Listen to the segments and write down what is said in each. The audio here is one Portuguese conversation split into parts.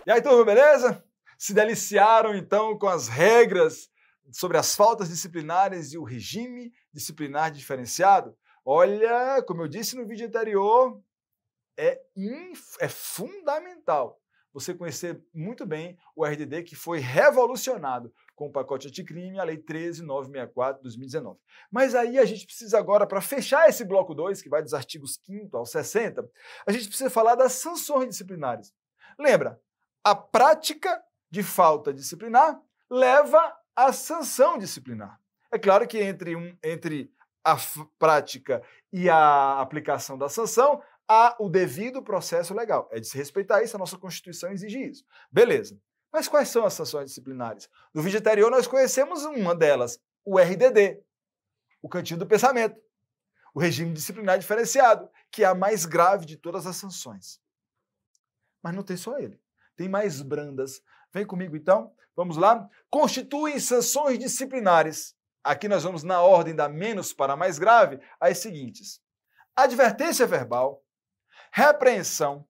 E aí, turma, beleza? Se deliciaram, então, com as regras sobre as faltas disciplinares e o regime disciplinar diferenciado? Olha, como eu disse no vídeo anterior, é fundamental você conhecer muito bem o RDD, que foi revolucionado com o pacote anticrime, a Lei 13.964 de 2019. Mas aí a gente precisa agora, para fechar esse bloco 2, que vai dos artigos 5º ao 60, a gente precisa falar das sanções disciplinares. Lembra, a prática de falta disciplinar leva à sanção disciplinar. É claro que entre a prática e a aplicação da sanção, há o devido processo legal. É de se respeitar isso, a nossa Constituição exige isso. Beleza. Mas quais são as sanções disciplinares? No vídeo anterior nós conhecemos uma delas, o RDD, o cantinho do pensamento, o regime disciplinar diferenciado, que é a mais grave de todas as sanções. Mas não tem só ele. Tem mais brandas. Vem comigo então, vamos lá. Constituem sanções disciplinares. Aqui nós vamos na ordem da menos para a mais grave, as seguintes: advertência verbal, repreensão,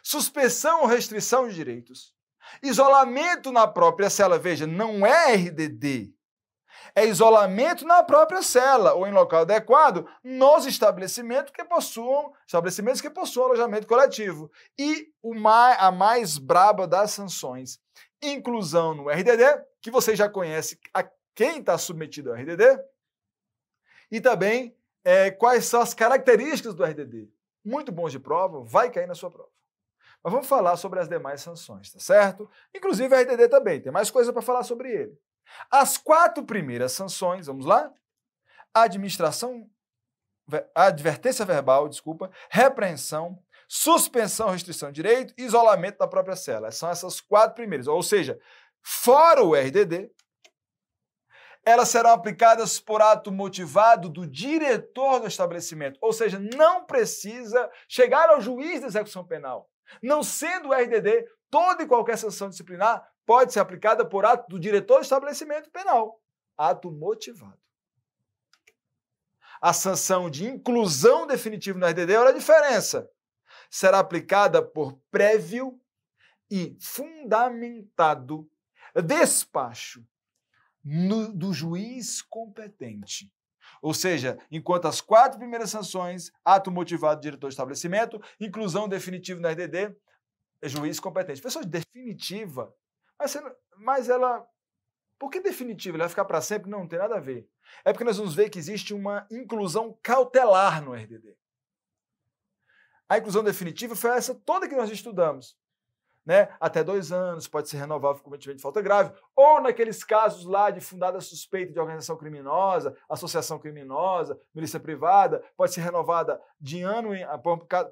suspensão ou restrição de direitos, isolamento na própria cela. Veja, não é RDD, é isolamento na própria cela ou em local adequado nos estabelecimentos que possuam alojamento coletivo. E a mais braba das sanções, inclusão no RDD, que você já conhece a quem está submetido ao RDD, e também quais são as características do RDD. Muito bons de prova, vai cair na sua prova. Mas vamos falar sobre as demais sanções, tá certo? Inclusive o RDD também, tem mais coisa para falar sobre ele. As 4 primeiras sanções, vamos lá? Advertência verbal, repreensão, suspensão, restrição de direito, isolamento da própria cela. São essas 4 primeiras, ou seja, fora o RDD, elas serão aplicadas por ato motivado do diretor do estabelecimento, ou seja, não precisa chegar ao juiz de execução penal. Não sendo o RDD, toda e qualquer sanção disciplinar pode ser aplicada por ato do diretor do estabelecimento penal. Ato motivado. A sanção de inclusão definitiva no RDD, olha a diferença. Será aplicada por prévio e fundamentado despacho do juiz competente. Ou seja, enquanto as 4 primeiras sanções, ato motivado do diretor do estabelecimento, inclusão definitiva no RDD, é juiz competente. Pessoa definitiva, mas ela... Por que definitiva? Ela vai ficar para sempre? Não tem nada a ver. É porque nós vamos ver que existe uma inclusão cautelar no RDD. A inclusão definitiva foi essa toda que nós estudamos. Né? Até 2 anos, pode ser renovável por cometimento de falta grave, ou naqueles casos lá de fundada suspeita de organização criminosa, associação criminosa, milícia privada, pode ser renovada de ano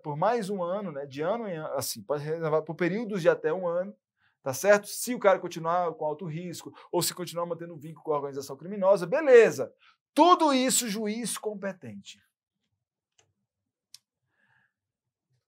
por mais um ano, né? De ano em ano, assim, pode ser renovada por períodos de até 1 ano, tá certo? Se o cara continuar com alto risco, ou se continuar mantendo vínculo com a organização criminosa, beleza. Tudo isso, juiz competente.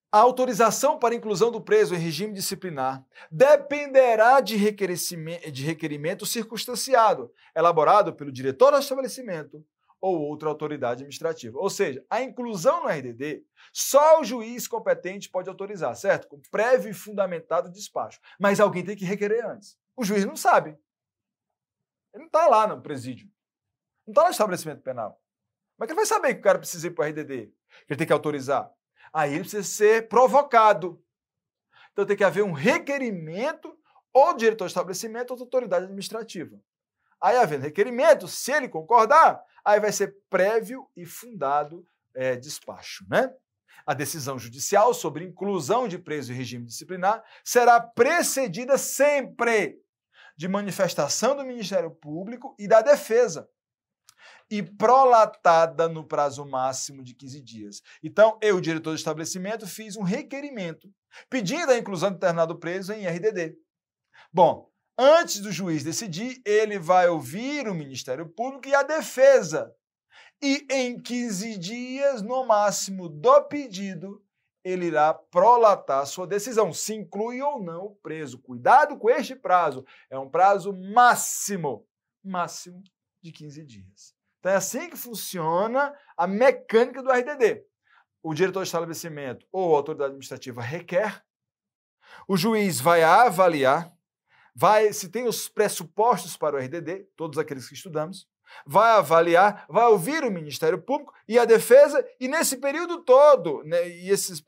A autorização para inclusão do preso em regime disciplinar dependerá de requerimento circunstanciado, elaborado pelo diretor do estabelecimento ou outra autoridade administrativa. Ou seja, a inclusão no RDD, só o juiz competente pode autorizar, certo? Com prévio e fundamentado despacho. Mas alguém tem que requerer antes. O juiz não sabe. Ele não está lá no presídio. Não está no estabelecimento penal. Mas ele vai saber que o cara precisa ir para o RDD, que ele tem que autorizar. Aí ele precisa ser provocado. Então tem que haver um requerimento ou do diretor do estabelecimento ou da autoridade administrativa. Aí, havendo requerimento, se ele concordar, aí vai ser prévio e fundado despacho, né? A decisão judicial sobre inclusão de preso em regime disciplinar será precedida sempre de manifestação do Ministério Público e da defesa, e prolatada no prazo máximo de 15 dias. Então, eu, diretor do estabelecimento, fiz um requerimento pedindo a inclusão de determinado preso em RDD. Bom, antes do juiz decidir, ele vai ouvir o Ministério Público e a defesa. E em 15 dias, no máximo do pedido, ele irá prolatar sua decisão, se inclui ou não o preso. Cuidado com este prazo, é um prazo máximo de 15 dias. Então é assim que funciona a mecânica do RDD. O diretor do estabelecimento ou a autoridade administrativa requer, O juiz vai avaliar, se tem os pressupostos para o RDD, todos aqueles que estudamos, vai avaliar, vai ouvir o Ministério Público e a defesa, e nesse período todo, né, e esses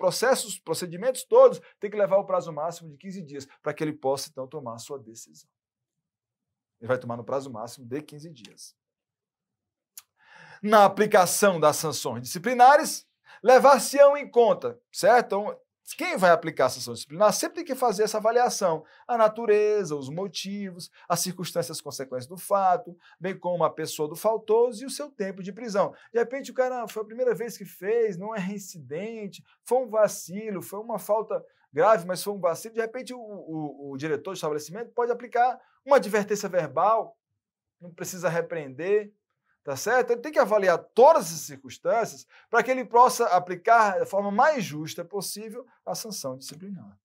procedimentos todos, tem que levar o prazo máximo de 15 dias para que ele possa, então, tomar a sua decisão. Ele vai tomar no prazo máximo de 15 dias. Na aplicação das sanções disciplinares, levar-se-ão em conta, certo? Então, quem vai aplicar a sanção disciplinar sempre tem que fazer essa avaliação. A natureza, os motivos, as circunstâncias consequentes do fato, bem como a pessoa do faltoso e o seu tempo de prisão. De repente o cara foi a primeira vez que fez, não é reincidente, foi um vacilo, foi uma falta grave, mas foi um vacilo. De repente o diretor do estabelecimento pode aplicar uma advertência verbal, não precisa repreender. Tá certo? Ele tem que avaliar todas essas circunstâncias para que ele possa aplicar da forma mais justa possível a sanção disciplinar.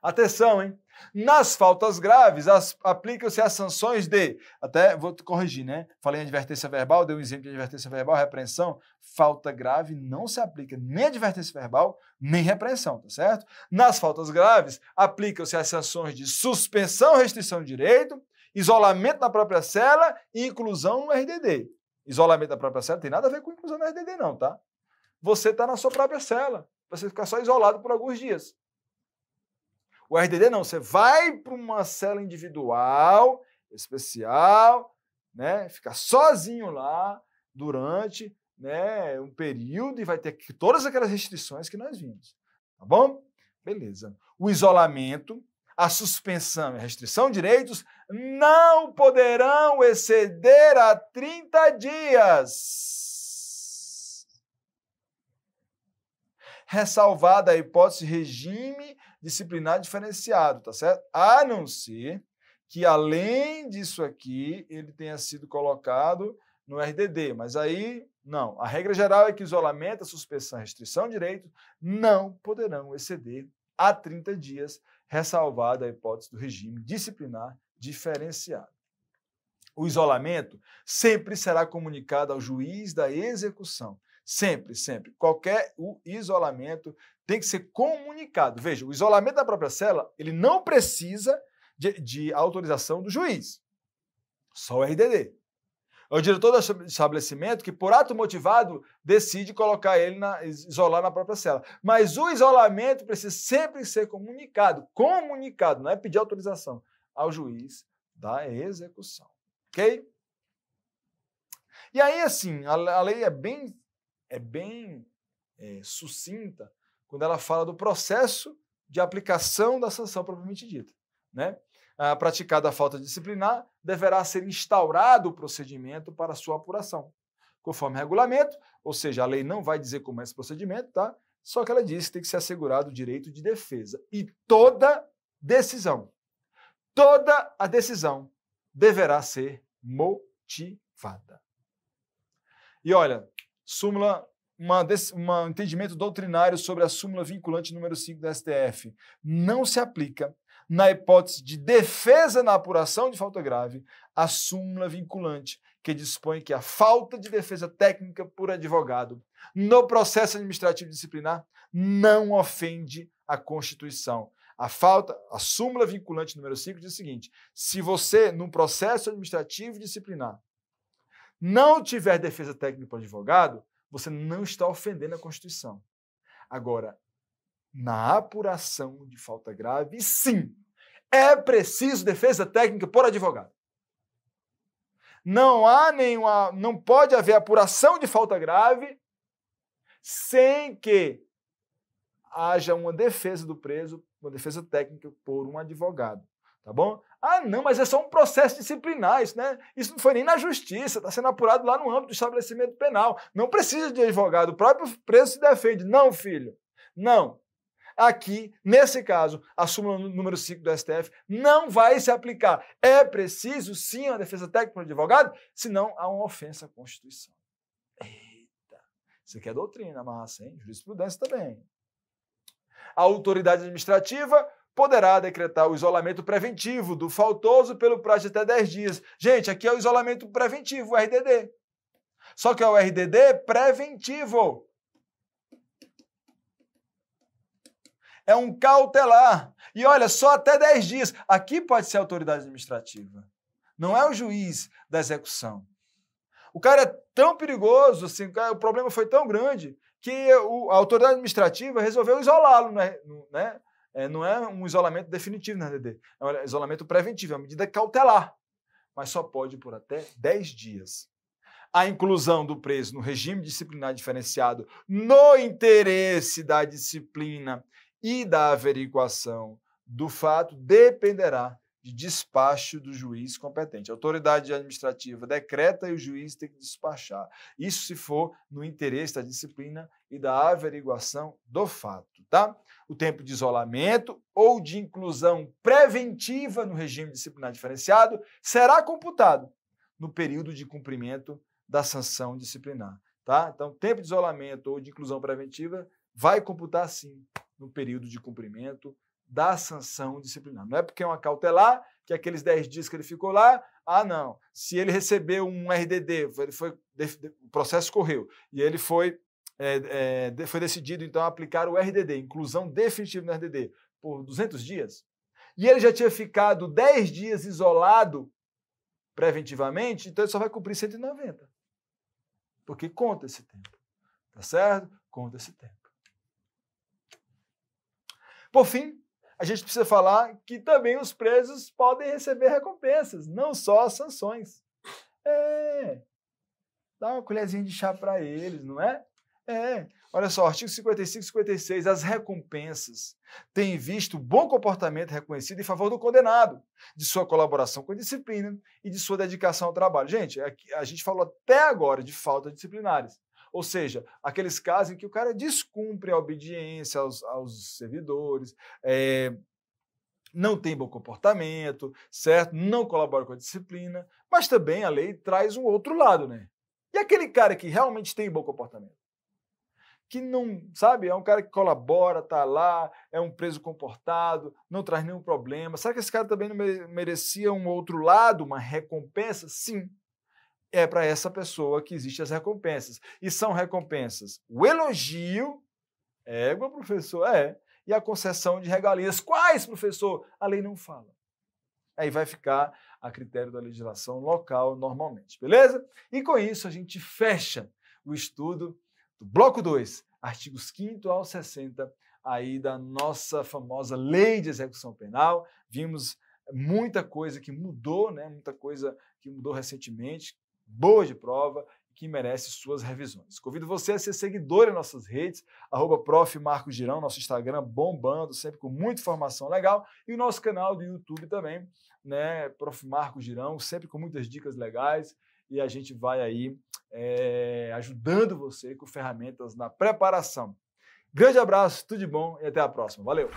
Atenção, hein? Nas faltas graves, aplicam-se as sanções de... Até vou corrigir, né? Falei em advertência verbal, dei um exemplo de advertência verbal, repreensão. Falta grave não se aplica nem advertência verbal, nem repreensão, tá certo? Nas faltas graves, aplicam-se as sanções de suspensão, restrição de direito, isolamento na própria cela e inclusão no RDD. Isolamento na própria cela não tem nada a ver com inclusão no RDD, não, tá? Você está na sua própria cela. Você fica só isolado por alguns dias. O RDD não, você vai para uma cela individual, especial, né? Fica sozinho lá durante, né, um período e vai ter todas aquelas restrições que nós vimos. Tá bom? Beleza. O isolamento, a suspensão e a restrição de direitos não poderão exceder a 30 dias. Ressalvada a hipótese de regime disciplinar diferenciado, tá certo? A não ser que, além disso aqui, ele tenha sido colocado no RDD. Mas aí, não. A regra geral é que isolamento, a suspensão e a restrição de direitos não poderão exceder a 30 dias, ressalvada a hipótese do regime disciplinar diferenciado. O isolamento sempre será comunicado ao juiz da execução. Sempre, sempre. O isolamento tem que ser comunicado. Veja, o isolamento da própria cela, ele não precisa de autorização do juiz. Só o RDD. É o diretor do estabelecimento que, por ato motivado, decide colocar ele isolar na própria cela. Mas o isolamento precisa sempre ser comunicado. Comunicado, não é pedir autorização ao juiz da execução. Ok? E aí, assim, a lei é bem sucinta quando ela fala do processo de aplicação da sanção propriamente dita, né? Praticada a falta disciplinar, deverá ser instaurado o procedimento para sua apuração. Conforme regulamento, ou seja, a lei não vai dizer como é esse procedimento, tá? Só que ela diz que tem que ser assegurado o direito de defesa. E toda a decisão deverá ser motivada. E olha, súmula, um entendimento doutrinário sobre a súmula vinculante número 5 da STF. Não se aplica, na hipótese de defesa na apuração de falta grave, a súmula vinculante, que dispõe que a falta de defesa técnica por advogado no processo administrativo disciplinar não ofende a Constituição. A súmula vinculante número 5 diz o seguinte: se você, num processo administrativo disciplinar, não tiver defesa técnica por advogado, você não está ofendendo a Constituição. Agora, na apuração de falta grave, sim, é preciso defesa técnica por advogado. Não pode haver apuração de falta grave sem que haja uma defesa do preso, uma defesa técnica por um advogado. Tá bom? Ah, não, mas é só um processo disciplinar, isso não foi nem na justiça, está sendo apurado lá no âmbito do estabelecimento penal. Não precisa de advogado, o próprio preso se defende. Não, filho, não. Aqui, nesse caso, a súmula número 5 do STF não vai se aplicar. É preciso, sim, uma defesa técnica para o advogado, senão há uma ofensa à Constituição. Eita, isso aqui é doutrina massa, hein? Jurisprudência também. A autoridade administrativa poderá decretar o isolamento preventivo do faltoso pelo prazo de até 10 dias. Gente, aqui é o isolamento preventivo, o RDD. Só que é o RDD preventivo. É um cautelar. E olha, só até 10 dias. Aqui pode ser a autoridade administrativa. Não é o juiz da execução. O cara é tão perigoso, assim, o problema foi tão grande que a autoridade administrativa resolveu isolá-lo, né? Não é um isolamento definitivo na RDD, é um isolamento preventivo, é uma medida cautelar, mas só pode por até 10 dias. A inclusão do preso no regime disciplinar diferenciado no interesse da disciplina e da averiguação do fato dependerá de despacho do juiz competente. A autoridade administrativa decreta e o juiz tem que despachar. Isso se for no interesse da disciplina e da averiguação do fato, tá? O tempo de isolamento ou de inclusão preventiva no regime disciplinar diferenciado será computado no período de cumprimento da sanção disciplinar, tá? Então, tempo de isolamento ou de inclusão preventiva vai computar, sim, no período de cumprimento da sanção disciplinar. Não é porque é uma cautelar, que aqueles 10 dias que ele ficou lá, não. Se ele recebeu um RDD, o processo correu, e ele foi decidido, então, aplicar o RDD, inclusão definitiva no RDD, por 200 dias, e ele já tinha ficado 10 dias isolado preventivamente, então ele só vai cumprir 190. Porque conta esse tempo. Tá certo? Conta esse tempo. Por fim, a gente precisa falar que também os presos podem receber recompensas, não só as sanções. Dá uma colherzinha de chá para eles, não é? Olha só, artigo 55 e 56, as recompensas têm visto bom comportamento reconhecido em favor do condenado, de sua colaboração com a disciplina e de sua dedicação ao trabalho. Gente, a gente falou até agora de faltas disciplinares. Ou seja, aqueles casos em que o cara descumpre a obediência aos servidores, não tem bom comportamento, certo? Não colabora com a disciplina, mas também a lei traz um outro lado, né? E aquele cara que realmente tem bom comportamento? Que não, sabe, é um cara que colabora, tá lá, é um preso comportado, não traz nenhum problema. Será que esse cara também não merecia um outro lado, uma recompensa? Sim. É para essa pessoa que existem as recompensas. E são recompensas o elogio, professor, e a concessão de regalias. Quais, professor? A lei não fala. Aí vai ficar a critério da legislação local normalmente, beleza? E com isso a gente fecha o estudo do bloco 2, artigos 5º ao 60, aí da nossa famosa Lei de Execução Penal. Vimos muita coisa que mudou, né? Muita coisa que mudou recentemente, boa de prova, que merece suas revisões. Convido você a ser seguidor em nossas redes, @prof. Marcos Girão, nosso Instagram bombando, sempre com muita informação legal, e o nosso canal do YouTube também, né? Prof. Marcos Girão, sempre com muitas dicas legais, e a gente vai aí ajudando você com ferramentas na preparação. Grande abraço, tudo de bom e até a próxima. Valeu!